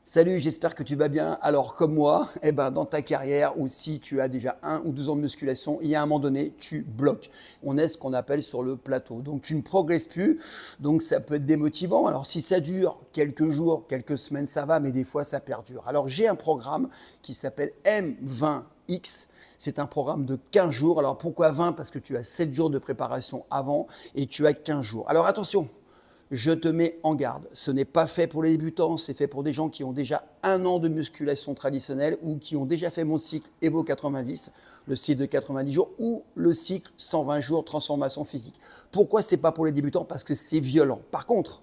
Salut, j'espère que tu vas bien. Alors comme moi, dans ta carrière ou si tu as déjà 1 ou 2 ans de musculation, il y a un moment donné, tu bloques. On est ce qu'on appelle sur le plateau. Donc tu ne progresses plus, donc ça peut être démotivant. Alors si ça dure quelques jours, quelques semaines, ça va, mais des fois ça perdure. Alors j'ai un programme qui s'appelle M20X. C'est un programme de 15 jours. Alors pourquoi 20? Parce que tu as 7 jours de préparation avant et tu as 15 jours. Alors attention, je te mets en garde. Ce n'est pas fait pour les débutants, c'est fait pour des gens qui ont déjà 1 an de musculation traditionnelle ou qui ont déjà fait mon cycle Evo 90, le cycle de 90 jours ou le cycle 120 jours transformation physique. Pourquoi ce n'est pas pour les débutants? Parce que c'est violent. Par contre,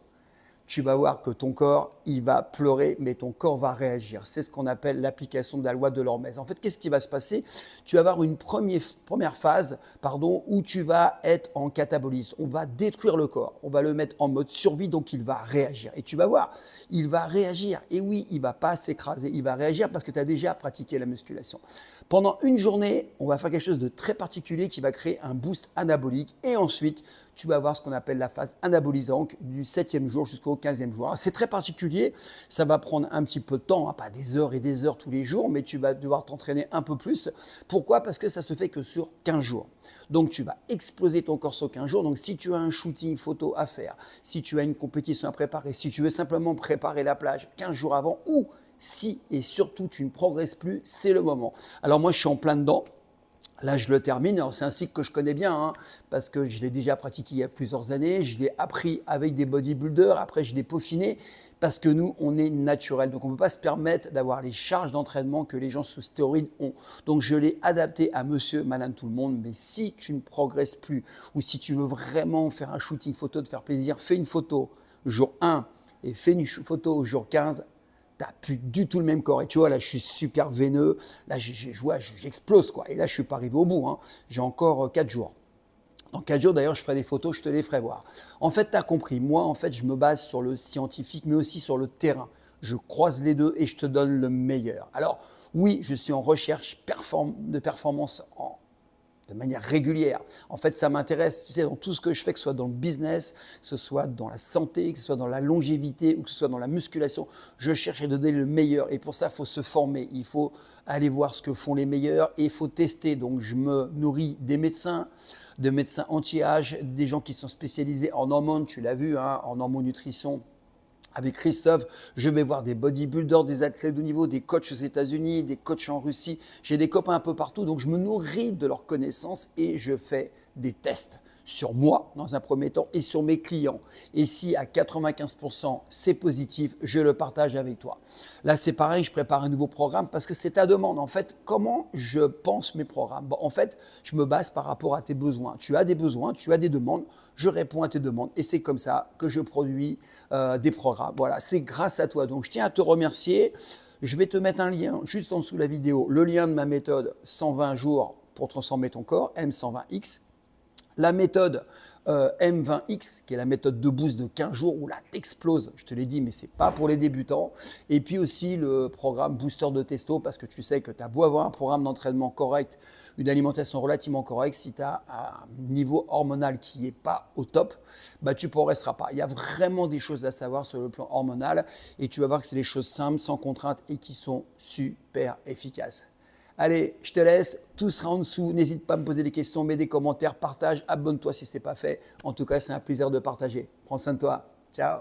tu vas voir que ton corps, il va pleurer, mais ton corps va réagir. C'est ce qu'on appelle l'application de la loi de l'hormèse. En fait, qu'est-ce qui va se passer? Tu vas avoir une première phase où tu vas être en catabolisme. On va détruire le corps. On va le mettre en mode survie, donc il va réagir. Et tu vas voir, il va réagir. Et oui, il ne va pas s'écraser. Il va réagir parce que tu as déjà pratiqué la musculation. Pendant une journée, on va faire quelque chose de très particulier qui va créer un boost anabolique. Et ensuite, tu vas avoir ce qu'on appelle la phase anabolisante du 7e jour jusqu'au 15e jour. C'est très particulier, ça va prendre un petit peu de temps, pas des heures et des heures tous les jours, mais tu vas devoir t'entraîner un peu plus. Pourquoi? Parce que ça se fait que sur 15 jours. Donc tu vas exploser ton corps sur 15 jours. Donc si tu as un shooting photo à faire, si tu as une compétition à préparer, si tu veux simplement préparer la plage 15 jours avant, ou si et surtout tu ne progresses plus, c'est le moment. Alors moi je suis en plein dedans. Là, je le termine. Alors, c'est un cycle que je connais bien parce que je l'ai déjà pratiqué il y a plusieurs années. Je l'ai appris avec des bodybuilders. Après, je l'ai peaufiné parce que nous, on est naturel. Donc, on ne peut pas se permettre d'avoir les charges d'entraînement que les gens sous stéroïdes ont. Donc, je l'ai adapté à monsieur, madame, tout le monde. Mais si tu ne progresses plus ou si tu veux vraiment faire un shooting photo, te faire plaisir, fais une photo jour 1 et fais une photo au jour 15. Tu n'as plus du tout le même corps. Et tu vois, là, je suis super veineux. Là, j'explose, quoi. Et là, je ne suis pas arrivé au bout. J'ai encore 4 jours. Dans 4 jours, d'ailleurs, je ferai des photos, je te les ferai voir. En fait, tu as compris. Moi, en fait, je me base sur le scientifique, mais aussi sur le terrain. Je croise les deux et je te donne le meilleur. Alors, oui, je suis en recherche de performance de manière régulière. En fait, ça m'intéresse, tu sais, dans tout ce que je fais, que ce soit dans le business, que ce soit dans la santé, que ce soit dans la longévité ou que ce soit dans la musculation, je cherche à donner le meilleur. Et pour ça, il faut se former, il faut aller voir ce que font les meilleurs et il faut tester. Donc, je me nourris des médecins, de médecins anti-âge, des gens qui sont spécialisés en hormones, tu l'as vu, en hormonutrition. Avec Christophe, je vais voir des bodybuilders, des athlètes de niveau, des coachs aux États-Unis, des coachs en Russie. J'ai des copains un peu partout, donc je me nourris de leurs connaissances et je fais des tests sur moi dans un premier temps et sur mes clients. Et si à 95% c'est positif, je le partage avec toi. Là, c'est pareil, je prépare un nouveau programme parce que c'est ta demande. En fait, comment je pense mes programmes? En fait, je me base par rapport à tes besoins. Tu as des besoins, tu as des demandes, je réponds à tes demandes et c'est comme ça que je produis des programmes. Voilà, c'est grâce à toi. Donc, je tiens à te remercier. Je vais te mettre un lien juste en dessous de la vidéo, le lien de ma méthode 120 jours pour transformer ton corps, M120X. La méthode M20X, qui est la méthode de boost de 15 jours où là, t'exploses. Je te l'ai dit, mais ce n'est pas pour les débutants. Et puis aussi le programme Booster de Testo, parce que tu sais que tu as beau avoir un programme d'entraînement correct, une alimentation relativement correcte, si tu as un niveau hormonal qui n'est pas au top, tu ne progresseras pas. Il y a vraiment des choses à savoir sur le plan hormonal et tu vas voir que c'est des choses simples, sans contrainte et qui sont super efficaces. Allez, je te laisse, tout sera en dessous. N'hésite pas à me poser des questions, mets des commentaires, partage, abonne-toi si ce n'est pas fait. En tout cas, c'est un plaisir de partager. Prends soin de toi. Ciao.